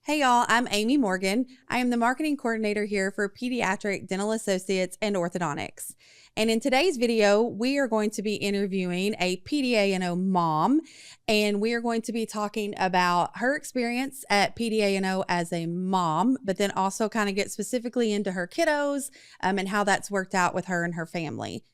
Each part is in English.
Hey y'all, I'm Amy Morgan. I am the marketing coordinator here for Pediatric Dental Associates and Orthodontics. And in today's video, we are going to be interviewing a PDAO mom, and we are going to be talking about her experience at PDAO as a mom, but then also kind of get specifically into her kiddos and how that's worked out with her and her family.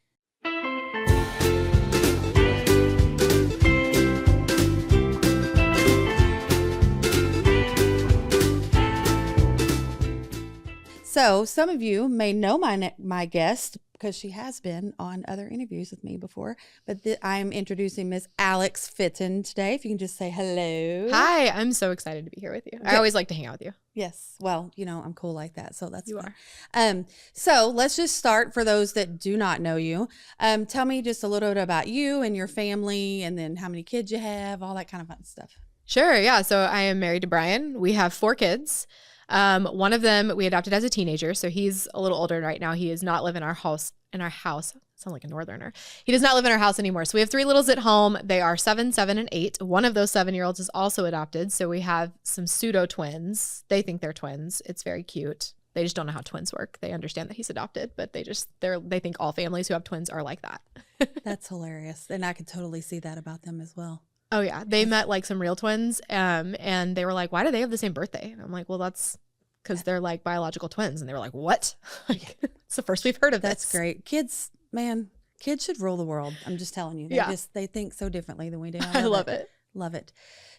So some of you may know my guest because she has been on other interviews with me before, but I'm introducing Miss Alex Fittin today. If you can just say hello. Hi, I'm so excited to be here with you. I always like to hang out with you. Yes. Well, you know, I'm cool like that. So that's you fun. are. So let's just start for those that do not know you. Tell me just a little bit about you and your family, and then how many kids you have, all that kind of fun stuff. Sure. Yeah. So I am married to Brian. We have 4 kids. One of them we adopted as a teenager. So he's a little older right now. He does not live in our house. Sound like a northerner. He does not live in our house anymore. So we have 3 littles at home. They are 7, 7, and 8. One of those 7-year-olds is also adopted. So we have some pseudo twins. They think they're twins. It's very cute. They just don't know how twins work. They understand that he's adopted, but they think all families who have twins are like that. That's hilarious. And I could totally see that about them as well. Oh yeah. They met like some real twins. And they were like, why do they have the same birthday? And I'm like, well, that's because they're like biological twins. And they were like, what? It's the first we've heard of this. That's great. Kids, man, kids should rule the world. I'm just telling you. They think so differently than we do. I love it. Love it.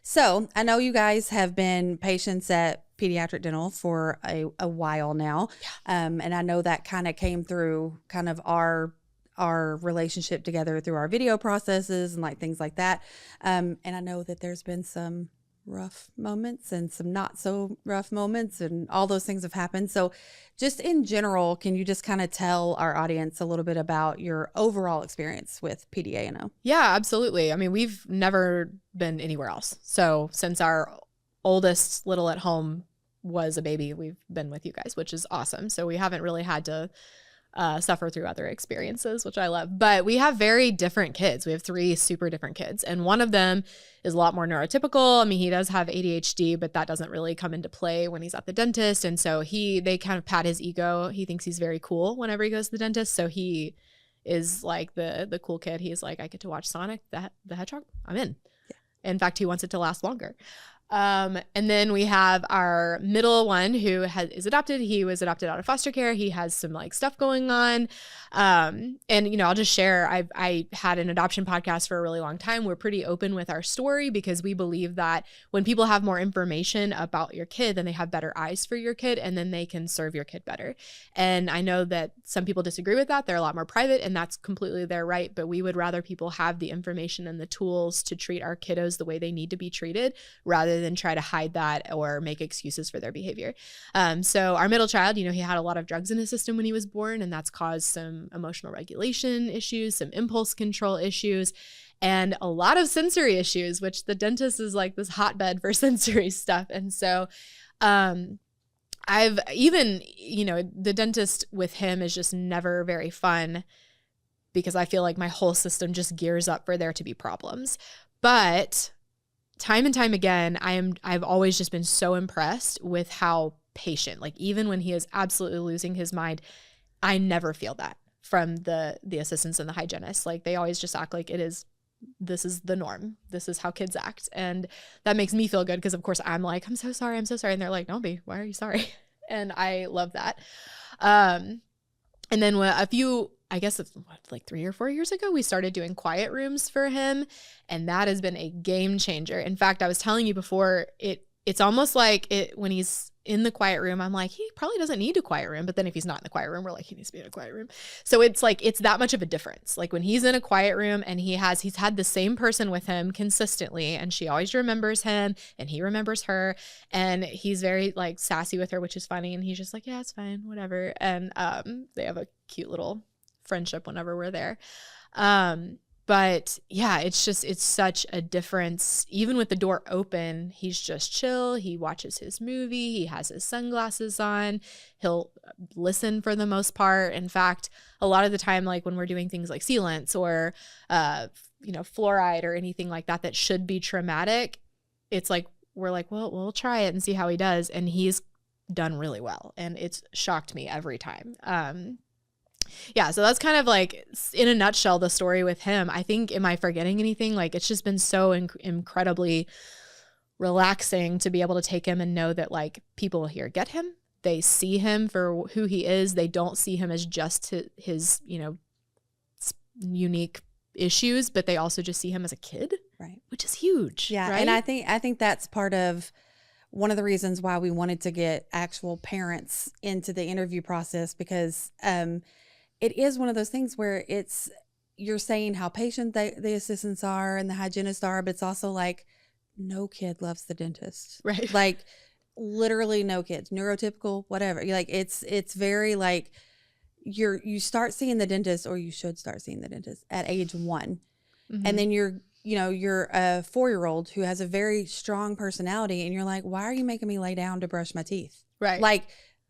So I know you guys have been patients at Pediatric Dental for a while now. Yeah. And I know that kind of came through kind of our relationship together through our video processes and like things like that. And I know that there's been some rough moments and some not so rough moments, and all those things have happened. So just in general, can you just kind of tell our audience a little bit about your overall experience with PDAO? Yeah, absolutely. I mean, we've never been anywhere else. So since our oldest little at home was a baby, we've been with you guys, which is awesome. So we haven't really had to suffer through other experiences, which I love. But we have very different kids. We have 3 super different kids. And one of them is a lot more neurotypical. I mean, he does have ADHD, but that doesn't really come into play when he's at the dentist. And so they kind of pat his ego. He thinks he's very cool whenever he goes to the dentist. So he is like the cool kid. He's like, I get to watch Sonic the Hedgehog. I'm in. Yeah. In fact, he wants it to last longer. And then we have our middle one who is adopted. He was adopted out of foster care. He has some like stuff going on. And you know, I'll just share, I had an adoption podcast for a really long time. We're pretty open with our story because we believe that when people have more information about your kid, then they have better eyes for your kid, and then they can serve your kid better. And I know that some people disagree with that. They're a lot more private, and that's completely their right. But we would rather people have the information and the tools to treat our kiddos the way they need to be treated, rather than try to hide that or make excuses for their behavior. So our middle child, you know, he had a lot of drugs in his system when he was born, and that's caused some emotional regulation issues, some impulse control issues, and a lot of sensory issues, which the dentist is like this hotbed for sensory stuff. And so I've even, you know, the dentist with him is just never very fun because I feel like my whole system just gears up for there to be problems. But time and time again, I've always just been so impressed with how patient, like even when he is absolutely losing his mind, I never feel that from the assistants and the hygienists. Like they always just act like this is the norm. This is how kids act. And that makes me feel good because of course I'm like, I'm so sorry. And they're like, don't be, why are you sorry? And I love that. And then I guess it's like 3 or 4 years ago, we started doing quiet rooms for him. And that has been a game changer. In fact, I was telling you before, it's almost like when he's in the quiet room, I'm like, he probably doesn't need a quiet room. But then if he's not in the quiet room, we're like, he needs to be in a quiet room. So it's like, it's that much of a difference. Like when he's in a quiet room and he's had the same person with him consistently, and she always remembers him and he remembers her, and he's very like sassy with her, which is funny. And he's just like, yeah, it's fine, whatever. And they have a cute little friendship whenever we're there. But yeah, it's such a difference. Even with the door open, he's just chill. He watches his movie. He has his sunglasses on. He'll listen for the most part. In fact, a lot of the time, like when we're doing things like sealants or, fluoride or anything like that should be traumatic, it's like we're like, well, we'll try it and see how he does. And he's done really well. And it's shocked me every time. Yeah, so that's kind of like, in a nutshell, the story with him. I think, am I forgetting anything? Like, it's just been so incredibly relaxing to be able to take him and know that like people here get him. They see him for who he is. They don't see him as just his, you know, unique issues, but they also just see him as a kid, right? Which is huge. Yeah, right? and I think that's part of one of the reasons why we wanted to get actual parents into the interview process, because it is one of those things where you're saying how patient the assistants are and the hygienists are, but it's also like no kid loves the dentist, right? Like literally no kids, neurotypical, whatever. Like it's very like you start seeing the dentist, or you should start seeing the dentist at age 1, and then you're a 4-year-old who has a very strong personality, and you're like, why are you making me lay down to brush my teeth? Right. Like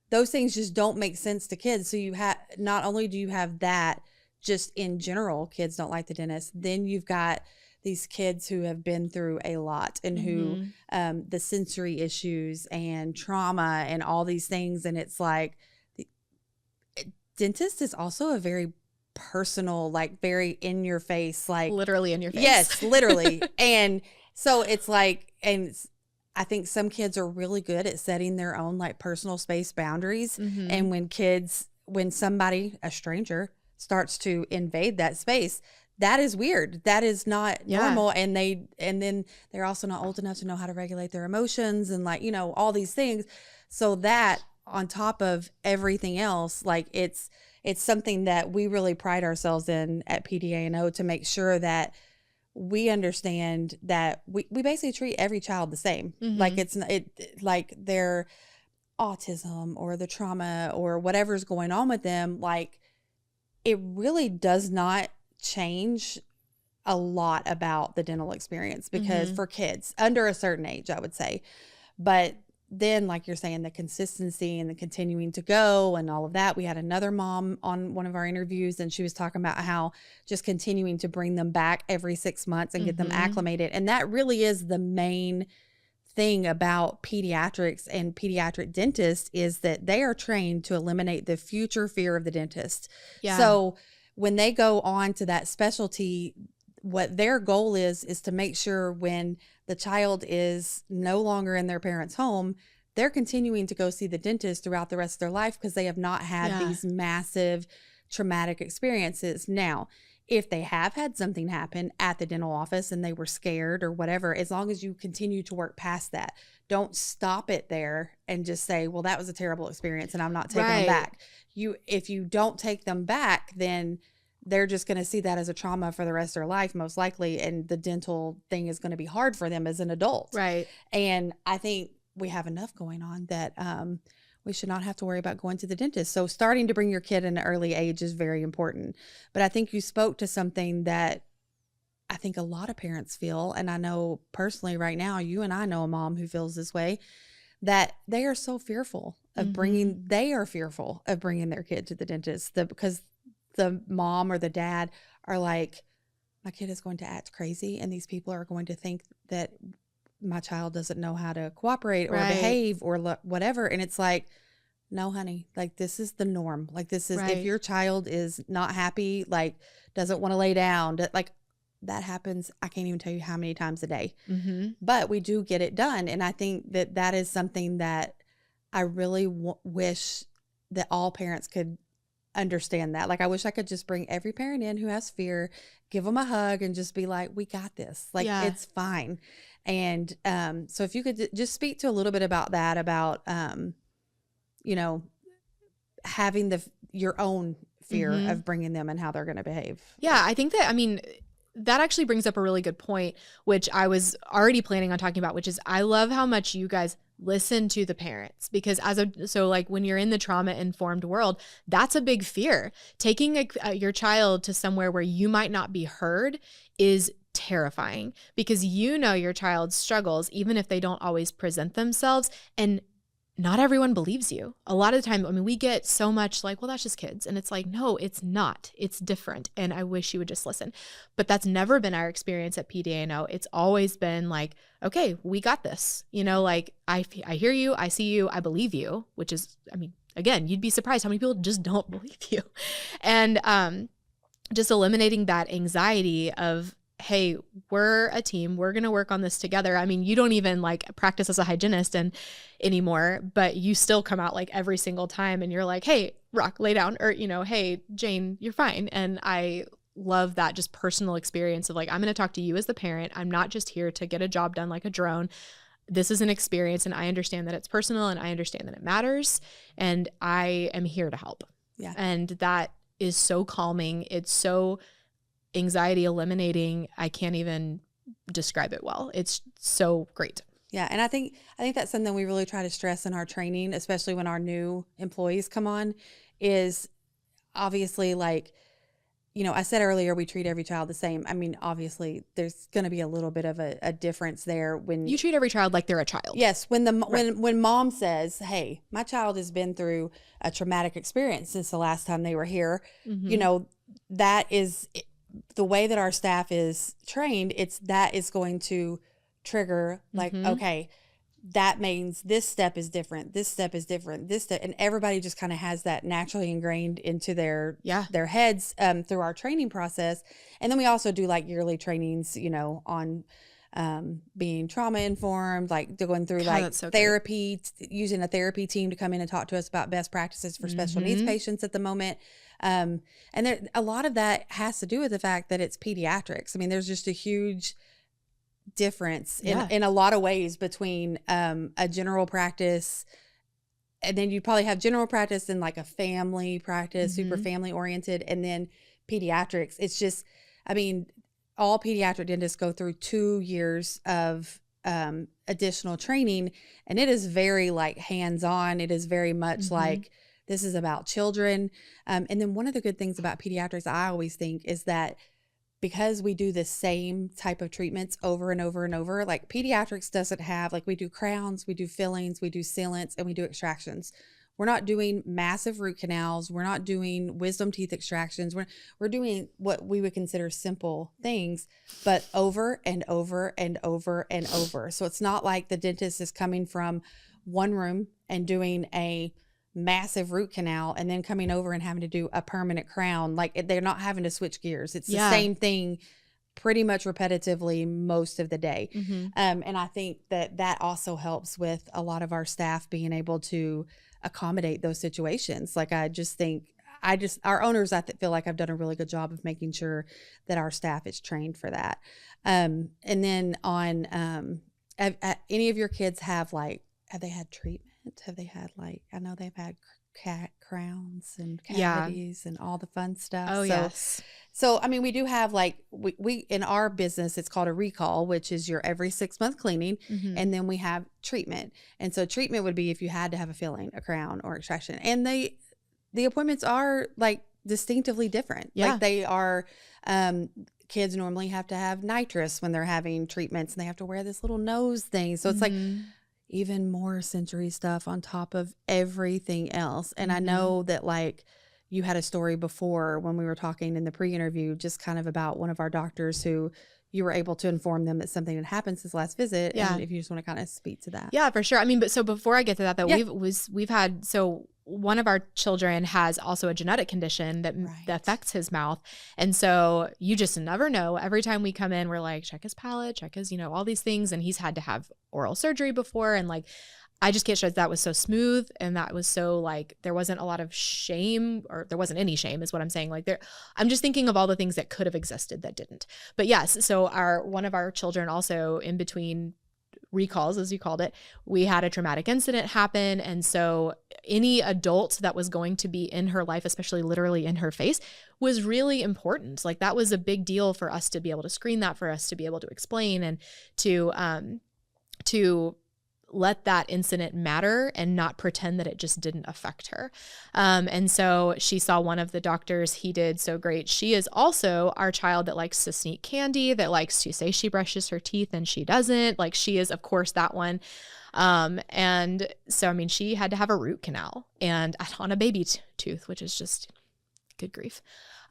those things just don't make sense to kids. So you have, not only do you have that, just in general, kids don't like the dentist. Then you've got these kids who have been through a lot, and who the sensory issues and trauma and all these things. And it's like, the dentist is also a very personal, like very in your face, like literally in your face. Yes, literally. And so it's like, and I think some kids are really good at setting their own like personal space boundaries. And when somebody, a stranger, starts to invade that space, that is weird. That is not normal. And then they're also not old enough to know how to regulate their emotions and like, all these things. So that on top of everything else, like it's something that we really pride ourselves in at PDAO, to make sure that we understand that we basically treat every child the same. Like like their autism or the trauma or whatever's going on with them, like it really does not change a lot about the dental experience, because for kids under a certain age, I would say. But then, like you're saying, the consistency and the continuing to go and all of that. We had another mom on one of our interviews, and she was talking about how just continuing to bring them back every 6 months and get them acclimated. And that really is the main thing about pediatrics and pediatric dentists, is that they are trained to eliminate the future fear of the dentist. Yeah. So when they go on to that specialty, what their goal is to make sure when the child is no longer in their parents' home, they're continuing to go see the dentist throughout the rest of their life, because they have not had these massive traumatic experiences. Now, if they have had something happen at the dental office and they were scared or whatever, as long as you continue to work past that, don't stop it there and just say, well, that was a terrible experience and I'm not taking them back. If you don't take them back, then they're just going to see that as a trauma for the rest of their life, most likely. And the dental thing is going to be hard for them as an adult. Right. And I think we have enough going on that we should not have to worry about going to the dentist. So starting to bring your kid in an early age is very important. But I think you spoke to something that I think a lot of parents feel. And I know personally right now, you and I know a mom who feels this way, that they are so fearful of bringing their kid to the dentist, because the mom or the dad are like, my kid is going to act crazy, and these people are going to think that my child doesn't know how to cooperate or behave or whatever. And it's like, no, honey, like this is the norm. Like this is, if your child is not happy, like doesn't want to lay down, like that happens. I can't even tell you how many times a day, but we do get it done. And I think that is something that I really wish that all parents could understand that. Like, I wish I could just bring every parent in who has fear, give them a hug, and just be like, we got this. Like, it's fine. And so if you could just speak to a little bit about that, about, having your own fear of bringing them and how they're going to behave. Yeah, I think that actually brings up a really good point, which I was already planning on talking about, which is I love how much you guys listen to the parents, because so like when you're in the trauma-informed world, that's a big fear. Taking your child to somewhere where you might not be heard is terrifying, because your child's struggles, even if they don't always present themselves. And not everyone believes you. A lot of the time, I mean, we get so much like, well, that's just kids. And it's like, no, it's not. It's different. And I wish you would just listen. But that's never been our experience at PDAO. It's always been like, okay, we got this. You know, like I hear you, I see you, I believe you, which is, I mean, again, you'd be surprised how many people just don't believe you. And just eliminating that anxiety of, hey, we're a team. We're going to work on this together. I mean, you don't even like practice as a hygienist anymore, but you still come out like every single time and you're like, hey, Rock, lay down. Or, you know, hey, Jane, you're fine. And I love that just personal experience of like, I'm going to talk to you as the parent. I'm not just here to get a job done like a drone. This is an experience and I understand that it's personal and I understand that it matters and I am here to help. Yeah. And that is so calming. It's so anxiety eliminating. I can't even describe it well. It's so great. Yeah. And I think that's something we really try to stress in our training, especially when our new employees come on, is obviously like, you know, I said earlier, we treat every child the same. I mean, obviously there's going to be a little bit of a difference there when you treat every child like they're a child. Yes. When mom says, hey, my child has been through a traumatic experience since the last time they were here, you know, that is the way that our staff is trained. That is going to trigger like, okay, that means this step is different. This step is different. This step, and everybody just kind of has that naturally ingrained into their heads through our training process. And then we also do like yearly trainings, you know, on being trauma informed, like going through like therapy, using a therapy team to come in and talk to us about best practices for special needs patients at the moment. And there, a lot of that has to do with the fact that it's pediatrics. I mean, there's just a huge difference in a lot of ways between a general practice, and then you probably have general practice and like a family practice, super family oriented, and then pediatrics. It's just, I mean, all pediatric dentists go through 2 years of additional training, and it is very like hands-on. It is very much like this is about children. And then one of the good things about pediatrics, I always think, is that because we do the same type of treatments over and over and over, like pediatrics doesn't have, like we do crowns, we do fillings, we do sealants, and we do extractions. We're not doing massive root canals. We're not doing wisdom teeth extractions. We're doing what we would consider simple things, but over and over and over and over. So it's not like the dentist is coming from one room and doing a massive root canal and then coming over and having to do a permanent crown. Like they're not having to switch gears. It's the same thing pretty much repetitively most of the day. And I think that also helps with a lot of our staff being able to accommodate those situations. Like I just think, our owners, I feel like I've done a really good job of making sure that our staff is trained for that. And then on, any of your kids have they had treatment? Have they had I know they've had crowns and cavities and all the fun stuff. Oh, yes. So, I mean, we do have we in our business, it's called a recall, which is your every 6 month cleaning. And then we have treatment. And so treatment would be if you had to have a filling, a crown, or extraction. And the appointments are like distinctively different. Yeah. Like they are, kids normally have to have nitrous when they're having treatments, and they have to wear this little nose thing. So it's like even more sensory stuff on top of everything else. And I know that like you had a story before when we were talking in the pre-interview, just kind of about one of our doctors who you were able to inform them that something had happened since last visit. And if you just want to kind of speak to that. Yeah, for sure. I mean, but so before I get to that, we've had, so one of our children has also a genetic condition that affects his mouth. And so you just never know. Every time we come in, we're like, check his palate, check his, all these things. And he's had to have oral surgery before. And like, I just can't stress that was so smooth. And that was so like, there wasn't a lot of shame, or there wasn't any shame is what I'm saying. Like I'm just thinking of all the things that could have existed that didn't. But yes, so one of our children also, in between recalls, as you called it, we had a traumatic incident happen. And so any adult that was going to be in her life, especially literally in her face, was really important. Like that was a big deal for us to be able to screen that, for us to be able to explain, and to let that incident matter and not pretend that it just didn't affect her. And so she saw one of the doctors. He did so great. She is also our child that likes to sneak candy, that likes to say she brushes her teeth and she doesn't. Like she is, of course, that one. And so, I mean, she had to have a root canal and on a baby tooth, which is just good grief.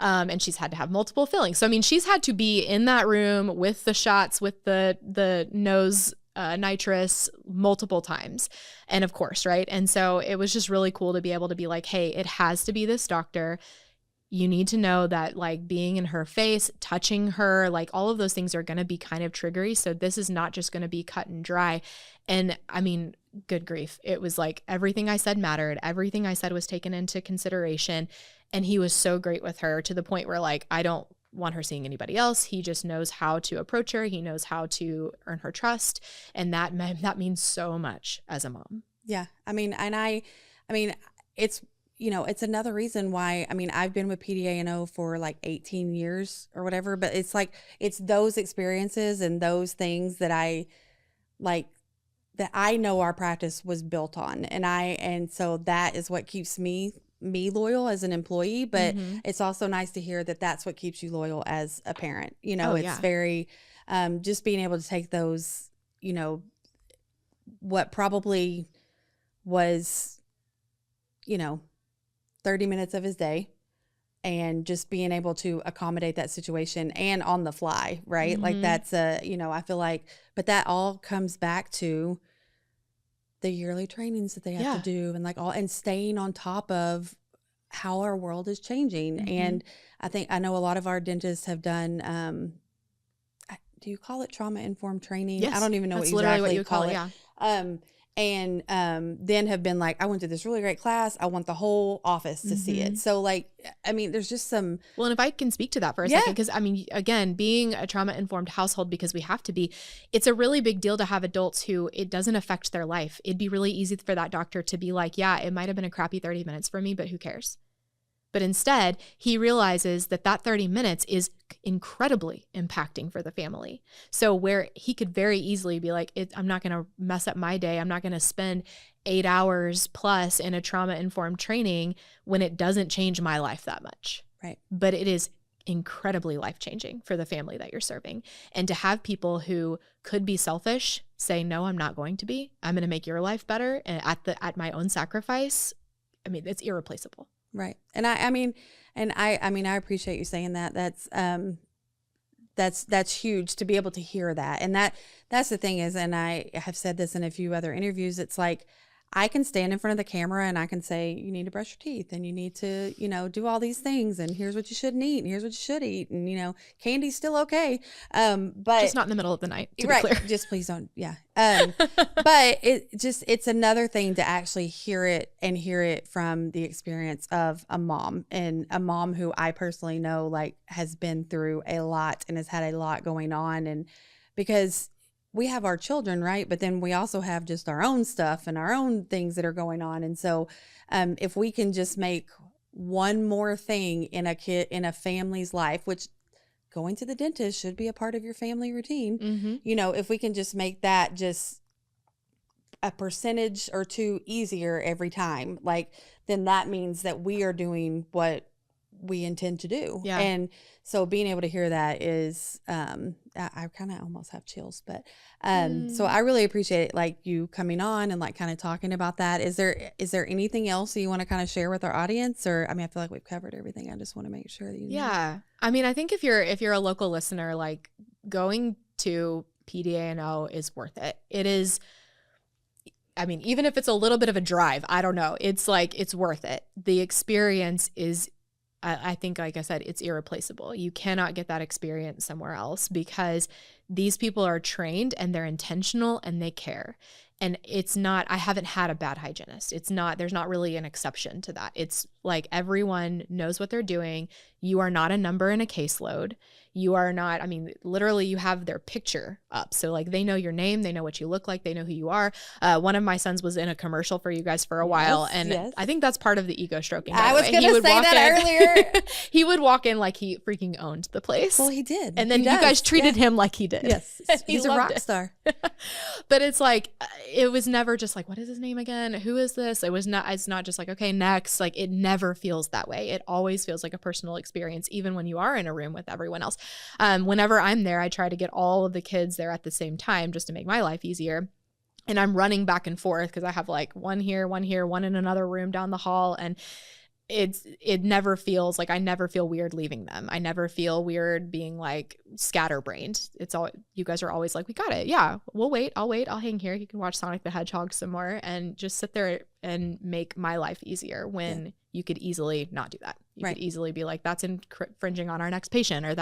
And she's had to have multiple fillings. So, I mean, she's had to be in that room with the shots, with the nose nitrous multiple times. And of course, right. And so it was just really cool to be able to be like, hey, it has to be this doctor. You need to know that like being in her face, touching her, like all of those things are going to be kind of triggery. So this is not just going to be cut and dry. And I mean, good grief. It was like everything I said mattered. Everything I said was taken into consideration. And he was so great with her to the point where like, I don't want her seeing anybody else. He just knows how to approach her. He knows how to earn her trust. And that means so much as a mom. Yeah. I mean, it's, you know, it's another reason why, I mean, I've been with PDAO for like 18 years or whatever, but it's like, it's those experiences and those things that I like, that I know our practice was built on. And so that is what keeps me loyal as an employee, but it's also nice to hear that that's what keeps you loyal as a parent. You know, it's very, just being able to take those, you know, what probably was, you know, 30 minutes of his day and just being able to accommodate that situation and on the fly, right? Like that's you know, I feel like, but that all comes back to the yearly trainings that they have to do and like and staying on top of how our world is changing. And I know a lot of our dentists have done, do you call it trauma informed training? Yes, I don't even know that's what exactly literally what you call it. Yeah. And then have been like, I went to this really great class. I want the whole office to see it. So like, I mean, there's just some. Well, and if I can speak to that for a second, because I mean, again, being a trauma-informed household, because we have to be, it's a really big deal to have adults who it doesn't affect their life. It'd be really easy for that doctor to be like, yeah, it might have been a crappy 30 minutes for me, but who cares? But instead, he realizes that 30 minutes is incredibly impacting for the family. So where he could very easily be like, I'm not going to mess up my day. I'm not going to spend 8 hours plus in a trauma-informed training when it doesn't change my life that much. Right. But it is incredibly life-changing for the family that you're serving. And to have people who could be selfish say, no, I'm not going to be. I'm going to make your life better and at my own sacrifice. I mean, it's irreplaceable. Right. And I mean, I appreciate you saying that. That's huge to be able to hear that. And that's the thing is, and I have said this in a few other interviews, it's like, I can stand in front of the camera and I can say, you need to brush your teeth and you need to, you know, do all these things and here's what you shouldn't eat and here's what you should eat. And, you know, candy's still okay. But just not in the middle of the night, to be right. clear. Just please don't. Yeah. But it's another thing to actually hear it from the experience of a mom, and a mom who I personally know like has been through a lot and has had a lot going on. And because we have our children, right? But then we also have just our own stuff and our own things that are going on. And so if we can just make one more thing in a family's life, which going to the dentist should be a part of your family routine, you know, if we can just make that just a percentage or two easier every time, like, then that means that we are doing what we intend to do. Yeah. And so being able to hear that is, I kind of almost have chills, but, so I really appreciate it, like you coming on and like kind of talking about that. Is there anything else that you want to kind of share with our audience? Or, I mean, I feel like we've covered everything. I just want to make sure that you know. Yeah. I mean, I think if you're a local listener, like going to PDAO is worth it. It is, I mean, even if it's a little bit of a drive, I don't know. It's like, it's worth it. The experience is, I think, like I said, it's irreplaceable. You cannot get that experience somewhere else because these people are trained and they're intentional and they care. And it's not, I haven't had a bad hygienist. It's not, there's not really an exception to that. It's like everyone knows what they're doing. You are not a number in a caseload. You are not, I mean, literally you have their picture up. So like they know your name, they know what you look like, they know who you are. One of my sons was in a commercial for you guys for a while. And I think that's part of the ego stroking. I was going to say that earlier. He would walk in like he freaking owned the place. Well, he did. And then you guys treated him like he did. Yes. He's a rock star. But it's like, it was never just like, what is his name again? Who is this? It's not just like, okay, next. Like it never feels that way. It always feels like a personal experience, even when you are in a room with everyone else. Whenever I'm there, I try to get all of the kids there at the same time just to make my life easier. and I'm running back and forth because I have like one here, one in another room down the hall. And it never feels like, I never feel weird leaving them. I never feel weird being like scatterbrained. It's all, you guys are always like, we got it. Yeah, we'll wait. I'll hang here. You can watch Sonic the Hedgehog some more and just sit there and make my life easier when you could easily not do that. You could easily be like, that's infringing on our next patient, or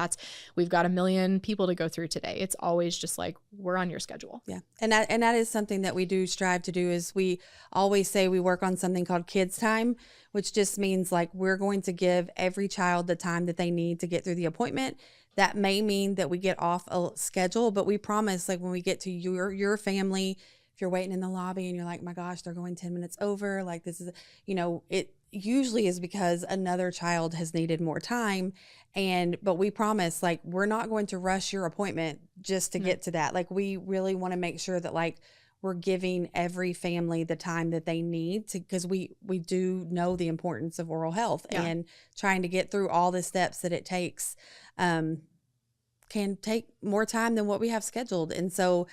we've got 1 million people to go through today. It's always just like, we're on your schedule. Yeah. And that is something that we do strive to do, is we always say we work on something called kids time, which just means like we're going to give every child the time that they need to get through the appointment. That may mean that we get off a schedule, but we promise, like when we get to your family, if you're waiting in the lobby and you're like, my gosh, they're going 10 minutes over, like this is, it usually is because another child has needed more time. But we promise, like, we're not going to rush your appointment just to get to that. Like, we really want to make sure that like we're giving every family the time that they need to, because we do know the importance of oral health, and trying to get through all the steps that it takes can take more time than what we have scheduled. And so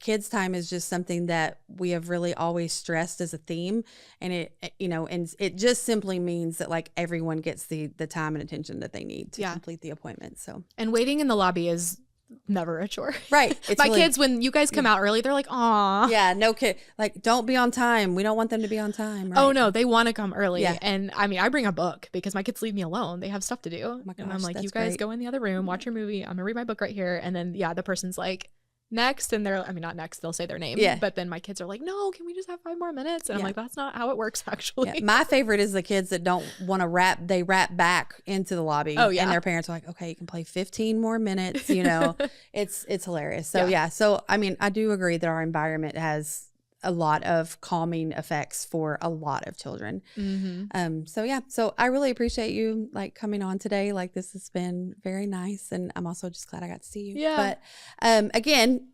kids time is just something that we have really always stressed as a theme. And it just simply means that like everyone gets the time and attention that they need to complete the appointment. So, and waiting in the lobby is never a chore. Right. My kids, when you guys come out early, they're like, aw. Yeah, no kid. Like, don't be on time. We don't want them to be on time. Right? Oh, no, they want to come early. Yeah. And I mean, I bring a book because my kids leave me alone. They have stuff to do. Oh my gosh, and I'm like, you guys great. go in the other room, watch your movie. I'm going to read my book right here. And then, the person's like, next. And not next, they'll say their name. Yeah. But then my kids are like, no, can we just have 5 more minutes? And I'm like, that's not how it works, actually. Yeah. My favorite is the kids that don't want to they wrap back into the lobby. Oh, yeah. And their parents are like, okay, you can play 15 more minutes. It's hilarious. So, So, I mean, I do agree that our environment has a lot of calming effects for a lot of children. Mm-hmm. So I really appreciate you like coming on today. Like, this has been very nice, and I'm also just glad I got to see you. Yeah. But again,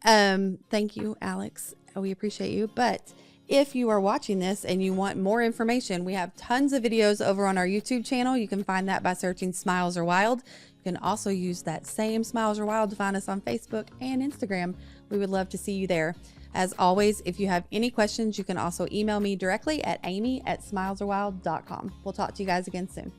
thank you, Alex. We appreciate you. But if you are watching this and you want more information, we have tons of videos over on our YouTube channel. You can find that by searching Smiles Are Wild. You can also use that same Smiles Are Wild to find us on Facebook and Instagram. We would love to see you there. As always, if you have any questions, you can also email me directly at amy@smilesarewild.com. We'll talk to you guys again soon.